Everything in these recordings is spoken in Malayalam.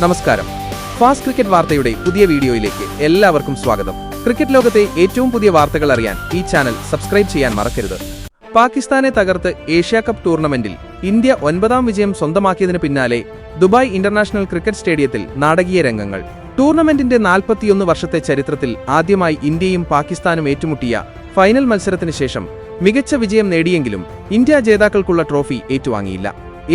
നമസ്കാരം. ഫാസ്റ്റ് ക്രിക്കറ്റ് വാർത്തയുടെ പുതിയ വീഡിയോയിലേക്ക് എല്ലാവർക്കും സ്വാഗതം. ക്രിക്കറ്റ് ലോകത്തെ ഏറ്റവും പുതിയ വാർത്തകൾ അറിയാൻ ഈ ചാനൽ സബ്സ്ക്രൈബ് ചെയ്യാൻ മറക്കരുത്. പാകിസ്ഥാനെ തകർത്ത് ഏഷ്യാ കപ്പ് ടൂർണമെന്റിൽ ഇന്ത്യ 9ാം വിജയം സ്വന്തമാക്കിയതിനു പിന്നാലെ ദുബായ് ഇന്റർനാഷണൽ ക്രിക്കറ്റ് സ്റ്റേഡിയത്തിൽ നാടകീയ രംഗങ്ങൾ. ടൂർണമെന്റിന്റെ 41 വർഷത്തെ ചരിത്രത്തിൽ ആദ്യമായി ഇന്ത്യയും പാകിസ്ഥാനും ഏറ്റുമുട്ടിയ ഫൈനൽ മത്സരത്തിന് ശേഷം മികച്ച വിജയം നേടിയെങ്കിലും ഇന്ത്യ ജേതാക്കൾക്കുള്ള ട്രോഫി ഏറ്റുവാങ്ങിയില്ല.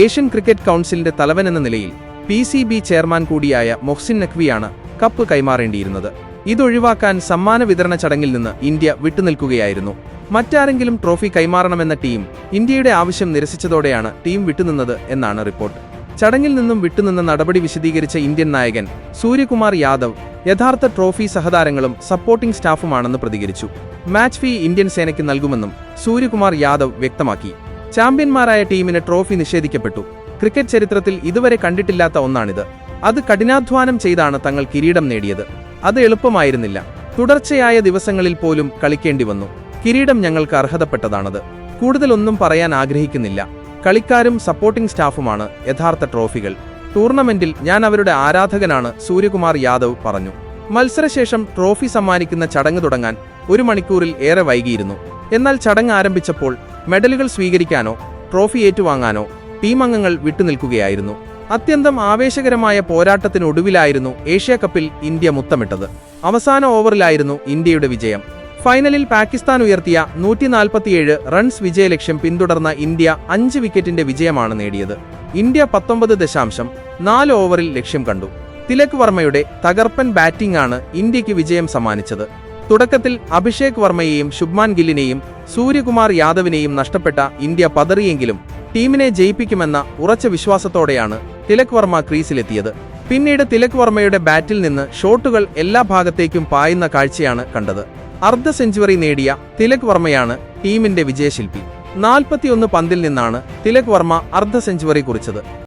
ഏഷ്യൻ ക്രിക്കറ്റ് കൗൺസിലിന്റെ തലവനെന്ന നിലയിൽ PCB ചെയർമാൻ കൂടിയായ മൊഹ്സിൻ നഖ്വിയാണ് കപ്പ് കൈമാറേണ്ടിയിരുന്നത്. ഇതൊഴിവാക്കാൻ സമ്മാന വിതരണ ചടങ്ങിൽ നിന്ന് ഇന്ത്യ വിട്ടുനിൽക്കുകയായിരുന്നു. മറ്റാരെങ്കിലും ട്രോഫി കൈമാറണമെന്ന ടീം ഇന്ത്യയുടെ ആവശ്യം നിരസിച്ചതോടെയാണ് ടീം വിട്ടുനിന്നത് എന്നാണ് റിപ്പോർട്ട്. ചടങ്ങിൽ നിന്നും വിട്ടുനിന്ന നടപടി വിശദീകരിച്ച ഇന്ത്യൻ നായകൻ സൂര്യകുമാർ യാദവ് യഥാർത്ഥ ട്രോഫി സഹതാരങ്ങളും സപ്പോർട്ടിംഗ് സ്റ്റാഫുമാണെന്ന് പ്രതികരിച്ചു. മാച്ച് ഫീ ഇന്ത്യൻ സേനയ്ക്ക് നൽകുമെന്നും സൂര്യകുമാർ യാദവ് വ്യക്തമാക്കി. ചാമ്പ്യന്മാരായ ടീമിന് ട്രോഫി നിഷേധിക്കപ്പെട്ടു. ക്രിക്കറ്റ് ചരിത്രത്തിൽ ഇതുവരെ കണ്ടിട്ടില്ലാത്ത ഒന്നാണിത്. അത് കഠിനാധ്വാനം ചെയ്താണ് തങ്ങൾ കിരീടം നേടിയത്. അത് എളുപ്പമായിരുന്നില്ല. തുടർച്ചയായ ദിവസങ്ങളിൽ പോലും കളിക്കേണ്ടി വന്നു. കിരീടം ഞങ്ങൾക്ക് അർഹതപ്പെട്ടതാണത്. കൂടുതലൊന്നും പറയാൻ ആഗ്രഹിക്കുന്നില്ല. കളിക്കാരും സപ്പോർട്ടിംഗ് സ്റ്റാഫുമാണ് യഥാർത്ഥ ട്രോഫികൾ. ടൂർണമെന്റിൽ ഞാൻ അവരുടെ ആരാധകനാണ്, സൂര്യകുമാർ യാദവ് പറഞ്ഞു. മത്സരശേഷം ട്രോഫി സമ്മാനിക്കുന്ന ചടങ്ങ് തുടങ്ങാൻ 1 മണിക്കൂറിൽ ഏറെ വൈകിയിരുന്നു. എന്നാൽ ചടങ്ങ് ആരംഭിച്ചപ്പോൾ മെഡലുകൾ സ്വീകരിക്കാനോ ട്രോഫി ഏറ്റുവാങ്ങാനോ ടീം അംഗങ്ങൾ വിട്ടുനിൽക്കുകയായിരുന്നു. അത്യന്തം ആവേശകരമായ പോരാട്ടത്തിനൊടുവിലായിരുന്നു ഏഷ്യാ കപ്പിൽ ഇന്ത്യ മുത്തമിട്ടത്. അവസാന ഓവറിലായിരുന്നു ഇന്ത്യയുടെ വിജയം. ഫൈനലിൽ പാകിസ്ഥാൻ ഉയർത്തിയ 147 റൺസ് വിജയലക്ഷ്യം പിന്തുടർന്ന ഇന്ത്യ 5 വിക്കറ്റിന്റെ വിജയമാണ് നേടിയത്. ഇന്ത്യ 19.4 ഓവറിൽ ലക്ഷ്യം കണ്ടു. തിലക് വർമ്മയുടെ തകർപ്പൻ ബാറ്റിംഗ് ആണ് ഇന്ത്യക്ക് വിജയം സമ്മാനിച്ചത്. തുടക്കത്തിൽ അഭിഷേക് വർമ്മയെയും ശുഭ്മാൻ ഗില്ലിനെയും സൂര്യകുമാർ യാദവിനെയും നഷ്ടപ്പെട്ട ഇന്ത്യ പതറിയെങ്കിലും ടീമിനെ ജയിപ്പിക്കുമെന്ന ഉറച്ച വിശ്വാസത്തോടെയാണ് തിലക് വർമ്മ ക്രീസിലെത്തിയത്. പിന്നീട് തിലക് വർമ്മയുടെ ബാറ്റിൽ നിന്ന് ഷോട്ടുകൾ എല്ലാ ഭാഗത്തേക്കും പായുന്ന കാഴ്ചയാണ് കണ്ടത്. അർദ്ധ സെഞ്ചുറി നേടിയ തിലക് വർമ്മയാണ് ടീമിന്റെ വിജയശില്പി. 41 പന്തിൽ നിന്നാണ് തിലക് വർമ്മ അർദ്ധ സെഞ്ചുറി കുറിച്ചത്.